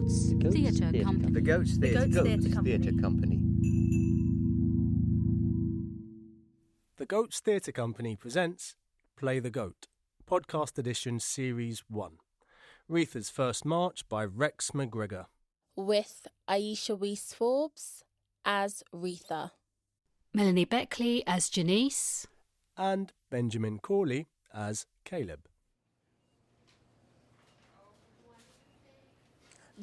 Goats Theatre Company. The Goats Theatre Company. The Goats Theatre Company presents Play the Goat, Podcast Edition Series 1. Retha's First March by Rex McGregor. With Aisha Weise-Forbes as Retha. Melanie Beckley as Jeniece. And Benjamin Cawley as Caleb.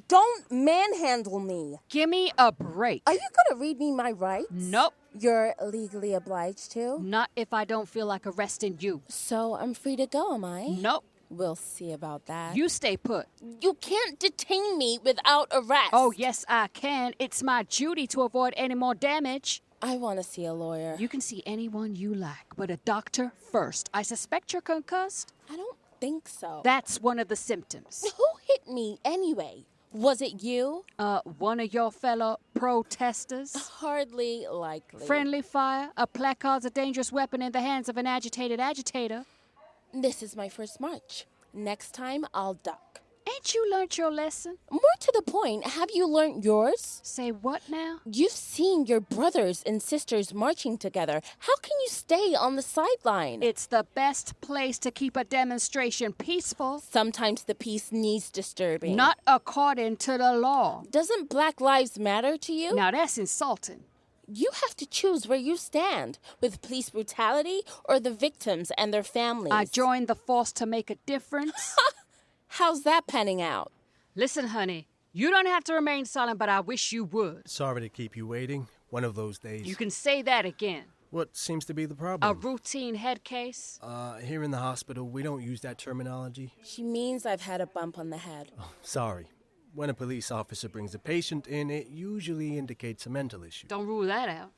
Don't manhandle me. Give me a break. Are you going to read me my rights? Nope. You're legally obliged to? Not if I don't feel like arresting you. So I'm free to go, am I? Nope. We'll see about that. You stay put. You can't detain me without arrest. Oh, yes, I can. It's my duty to avoid any more damage. I want to see a lawyer. You can see anyone you like, but a doctor first. I suspect you're concussed. I don't think so. That's one of the symptoms. Who hit me anyway? Was it you? One of your fellow protesters? Hardly likely. Friendly fire? A placard's a dangerous weapon in the hands of an agitated agitator. This is my first march. Next time, I'll duck. Ain't you learnt your lesson? More to the point, have you learnt yours? Say what now? You've seen your brothers and sisters marching together. How can you stay on the sideline? It's the best place to keep a demonstration peaceful. Sometimes the peace needs disturbing. Not according to the law. Doesn't Black Lives Matter to you? Now that's insulting. You have to choose where you stand, with police brutality or the victims and their families. I joined the force to make a difference. How's that panning out? Listen, honey, you don't have to remain silent, but I wish you would. Sorry to keep you waiting. One of those days. You can say that again. What seems to be the A problem? routine head case? Here in the hospital, we don't use that terminology. She means I've had a bump on the head. Oh, sorry. When a police officer brings a patient in, it usually indicates a mental issue. Don't rule that out.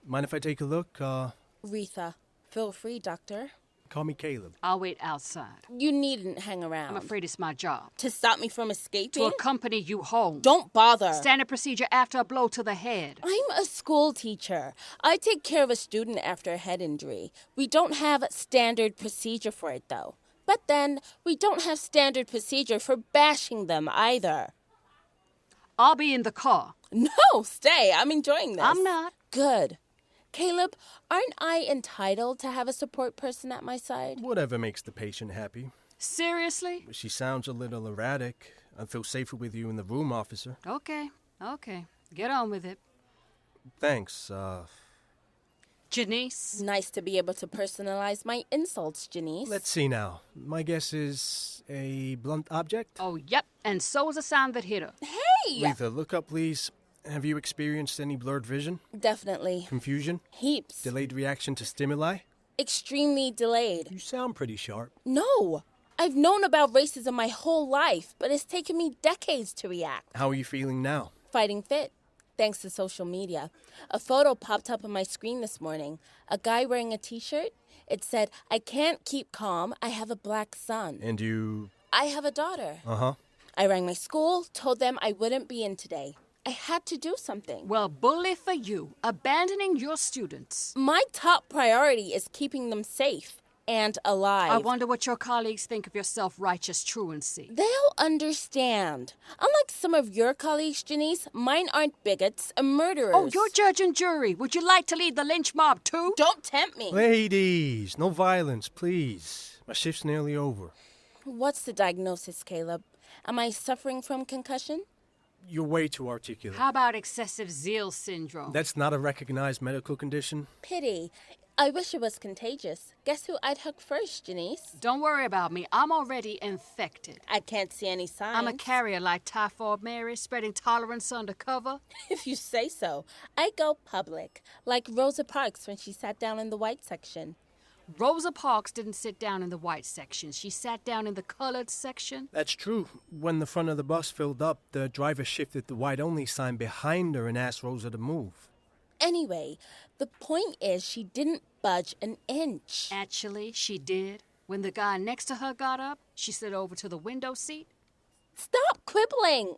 Mind if I take a look? Retha, feel free, doctor. Call me Caleb. I'll wait outside. You needn't hang around. I'm afraid it's my job. To stop me from escaping? To accompany you home. Don't bother. Standard procedure after a blow to the head. I'm a school teacher. I take care of a student after a head injury. We don't have a standard procedure for it, though. But then, we don't have standard procedure for bashing them either. I'll be in the car. No, stay. I'm enjoying this. I'm not. Good. Caleb, aren't I entitled to have a support person at my side? Whatever makes the patient happy. Seriously? She sounds a little erratic. I feel safer with you in the room, officer. Okay. Get on with it. Thanks, Jeniece? Nice to be able to personalize my insults, Jeniece. Let's see now. My guess is a blunt object? Oh, yep. And so is the sound that hit her. Hey! Retha, look up, please. Have you experienced any blurred vision? Definitely. Confusion? Heaps. Delayed reaction to stimuli? Extremely delayed. You sound pretty sharp. No. I've known about racism my whole life, but it's taken me decades to react. How are you feeling now? Fighting fit, thanks to social media. A photo popped up on my screen this morning. A guy wearing a t-shirt. It said, "I can't keep calm. I have a black son." And you... I have a daughter. Uh-huh. I rang my school, told them I wouldn't be in today. I had to do something. Well, bully for you, abandoning your students. My top priority is keeping them safe and alive. I wonder what your colleagues think of your self-righteous truancy. They'll understand. Unlike some of your colleagues, Jeniece, mine aren't bigots and murderers. Oh, you're judge and jury. Would you like to lead the lynch mob, too? Don't tempt me. Ladies, no violence, please. My shift's nearly over. What's the diagnosis, Caleb? Am I suffering from concussion? You're way too articulate. How about excessive zeal syndrome? That's not a recognized medical condition. Pity. I wish it was contagious. Guess who I'd hug first, Jeniece? Don't worry about me. I'm already infected. I can't see any signs. I'm a carrier like Typhoid Mary, spreading tolerance undercover. If you say so. I go public, like Rosa Parks when she sat down in the white section. Rosa Parks didn't sit down in the white section. She sat down in the colored section. That's true. When the front of the bus filled up, the driver shifted the white-only sign behind her and asked Rosa to move. Anyway, the point is she didn't budge an inch. Actually, she did. When the guy next to her got up, she slid over to the window seat. Stop quibbling!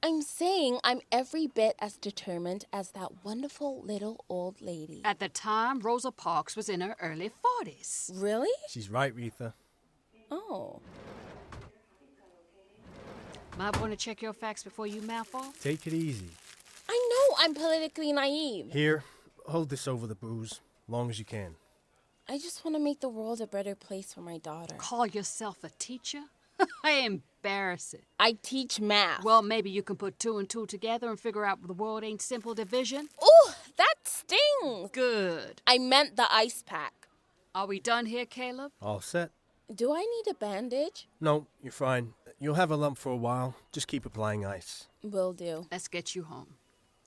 I'm saying I'm every bit as determined as that wonderful little old lady. At the time, Rosa Parks was in her early 40s. Really? She's right, Retha. Oh. Might want to check your facts before you mouth off. Take it easy. I know I'm politically naive. Here, hold this over the booze, long as you can. I just want to make the world a better place for my daughter. Call yourself a teacher? Embarrassing. I teach math. Well, maybe you can put 2 and 2 together and figure out the world ain't simple division. Ooh, that stings. Good. I meant the ice pack. Are we done here, Caleb? All set? Do I need a bandage? No, you're fine. You'll have a lump for a while. Just keep applying ice. Will do. Let's get you home.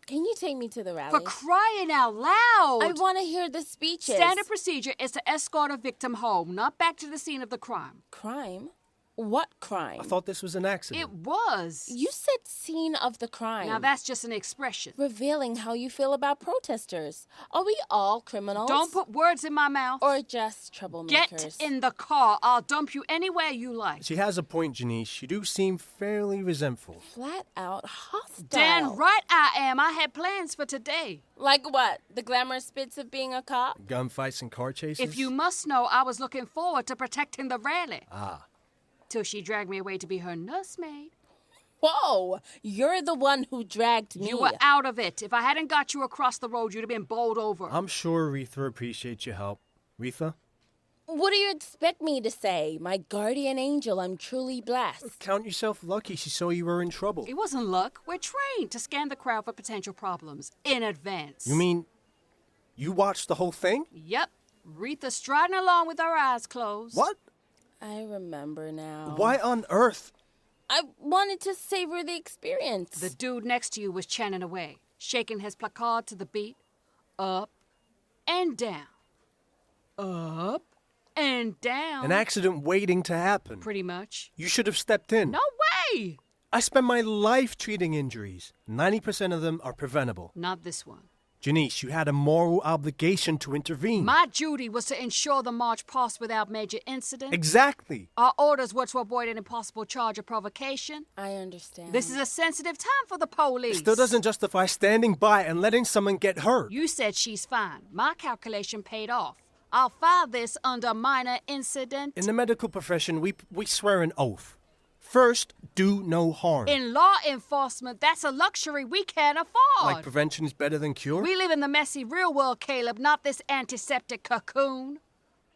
Can you take me to the rally? For crying out loud! I want to hear the speeches. Standard procedure is to escort a victim home, not back to the scene of the crime. Crime? What crime? I thought this was an accident. It was. You said scene of the crime. Now that's just an expression. Revealing how you feel about protesters. Are we all criminals? Don't put words in my mouth. Or just troublemakers? Get in the car. I'll dump you anywhere you like. She has a point, Jeniece. You do seem fairly resentful. Flat out hostile. Damn right I am. I had plans for today. Like what? The glamorous bits of being a cop? Gunfights and car chases? If you must know, I was looking forward to protecting the rally. Ah. Till she dragged me away to be her nursemaid. Whoa! You're the one who dragged me. You were out of it. If I hadn't got you across the road, you'd have been bowled over. I'm sure Retha appreciates your help. Retha? What do you expect me to say? My guardian angel, I'm truly blessed. Count yourself lucky she saw you were in trouble. It wasn't luck. We're trained to scan the crowd for potential problems in advance. You mean you watched the whole thing? Yep. Retha striding along with her eyes closed. What? I remember now. Why on earth? I wanted to savor the experience. The dude next to you was chanting away, shaking his placard to the beat. Up and down. Up and down. An accident waiting to happen. Pretty much. You should have stepped in. No way! I spend my life treating injuries. 90% of them are preventable. Not this one. Jeniece, you had a moral obligation to intervene. My duty was to ensure the march passed without major incident. Exactly. Our orders were to avoid an impossible charge of provocation. I understand. This is a sensitive time for the police. It still doesn't justify standing by and letting someone get hurt. You said she's fine. My calculation paid off. I'll file this under minor incident. In the medical profession, we swear an oath. First, do no harm. In law enforcement, that's a luxury we can't afford. Like prevention is better than cure? We live in the messy real world, Caleb, not this antiseptic cocoon.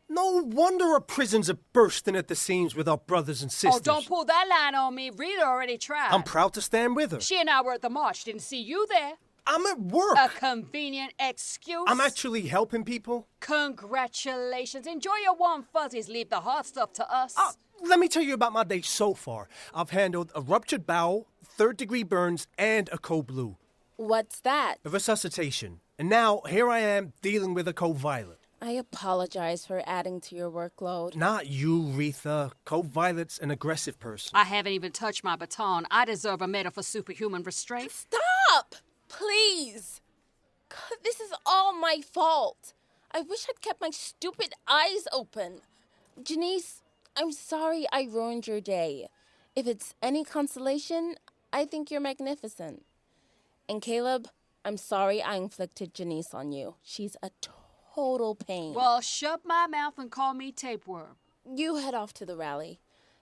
No wonder our prisons are bursting at the seams with our brothers and sisters. Oh, don't pull that line on me. Rita already tried. I'm proud to stand with her. She and I were at the march. Didn't see you there. I'm at work. A convenient excuse. I'm actually helping people. Congratulations. Enjoy your warm fuzzies. Leave the hard stuff to us. Let me tell you about my day so far. I've handled a ruptured bowel, 3rd-degree burns, and a cold blue. What's that? A resuscitation. And now, here I am dealing with a cold violet. I apologize for adding to your workload. Not you, Retha. Cold Violet's an aggressive person. I haven't even touched my baton. I deserve a medal for superhuman restraint. Stop! Please! God, this is all my fault. I wish I'd kept my stupid eyes open. Jeniece, I'm sorry I ruined your day. If it's any consolation, I think you're magnificent. And Caleb, I'm sorry I inflicted Jeniece on you. She's a total pain. Well, shut my mouth and call me tapeworm. You head off to the rally.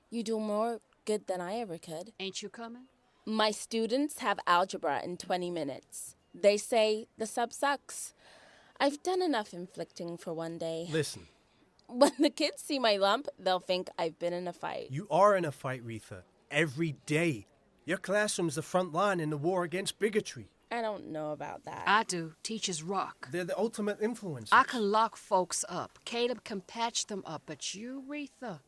You do more good than I ever could. Ain't you coming? My students have algebra in 20 minutes. They say the sub sucks. I've done enough inflicting for one day. Listen. When the kids see my lump, they'll think I've been in a fight. You are in a fight, Retha. Every day. Your classroom's the front line in the war against bigotry. I don't know about that. I do. Teachers rock. They're the ultimate influencers. I can lock folks up. Caleb can patch them up. But you, Retha,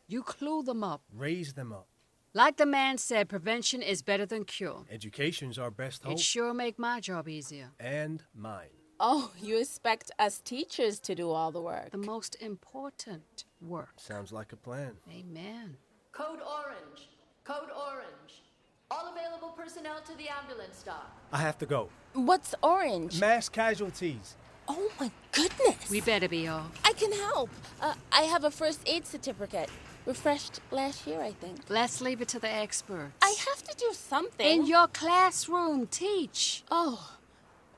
you clue them up. Raise them up. Like the man said, prevention is better than cure. Education's our best hope. It sure make my job easier. And mine. Oh, you expect us teachers to do all the work. The most important work. Sounds like a plan. Amen. Code orange. Code orange. All available personnel to the ambulance stop. I have to go. What's orange? Mass casualties. Oh, my goodness. We better be off. I can help. I have a first aid certificate. Refreshed last year, I think. Let's leave it to the experts. I have to do something. In your classroom, teach. Oh,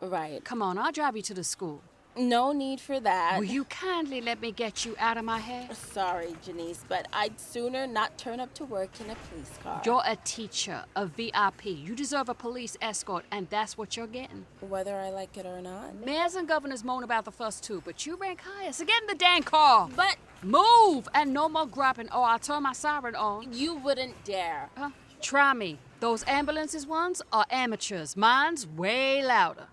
right. Come on, I'll drive you to the school. No need for that. Will you kindly let me get you out of my hair? Sorry, Jeniece, but I'd sooner not turn up to work in a police car. You're a teacher, a VIP. You deserve a police escort, and that's what you're getting. Whether I like it or not. Mayors and governors moan about the first two, but you rank higher, so get in the dang car. But Move! And no more griping, or I'll turn my siren on. you wouldn't dare. Try me. Those ambulances ones are amateurs. Mine's way louder.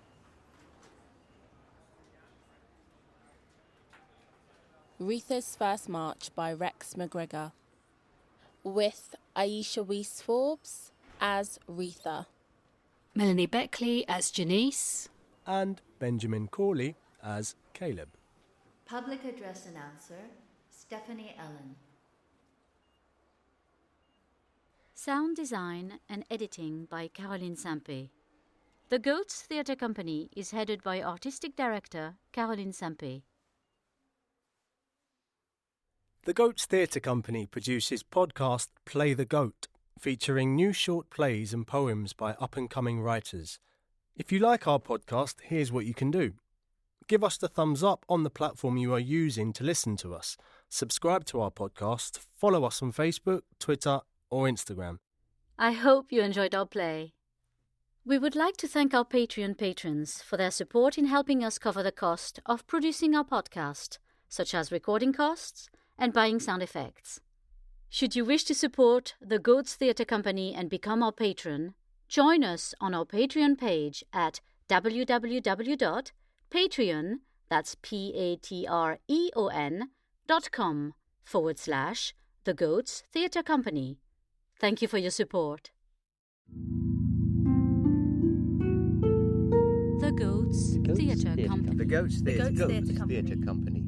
Retha's First March by Rex McGregor, with Aisha Weise-Forbes as Retha. Melanie Beckley as Jeniece. And Benjamin Cawley as Caleb. Public address announcer, Stephanie Ellen. Sound design and editing by Carolyn Saint-Pé. The Goats Theatre Company is headed by Artistic Director Carolyn Saint-Pé. The Goats Theatre Company produces podcast Play the Goat, featuring new short plays and poems by up-and-coming writers. If you like our podcast, here's what you can do. Give us the thumbs up on the platform you are using to listen to us. Subscribe to our podcast, follow us on Facebook, Twitter or Instagram. I hope you enjoyed our play. We would like to thank our Patreon patrons for their support in helping us cover the cost of producing our podcast, such as recording costs and buying sound effects. Should you wish to support the Goats Theatre Company and become our patron, join us on our Patreon page at www.patreon, that's patreon.com/The Goats Theatre Company. Thank you for your support. The Goats Theatre Company. The Goats Theatre Company.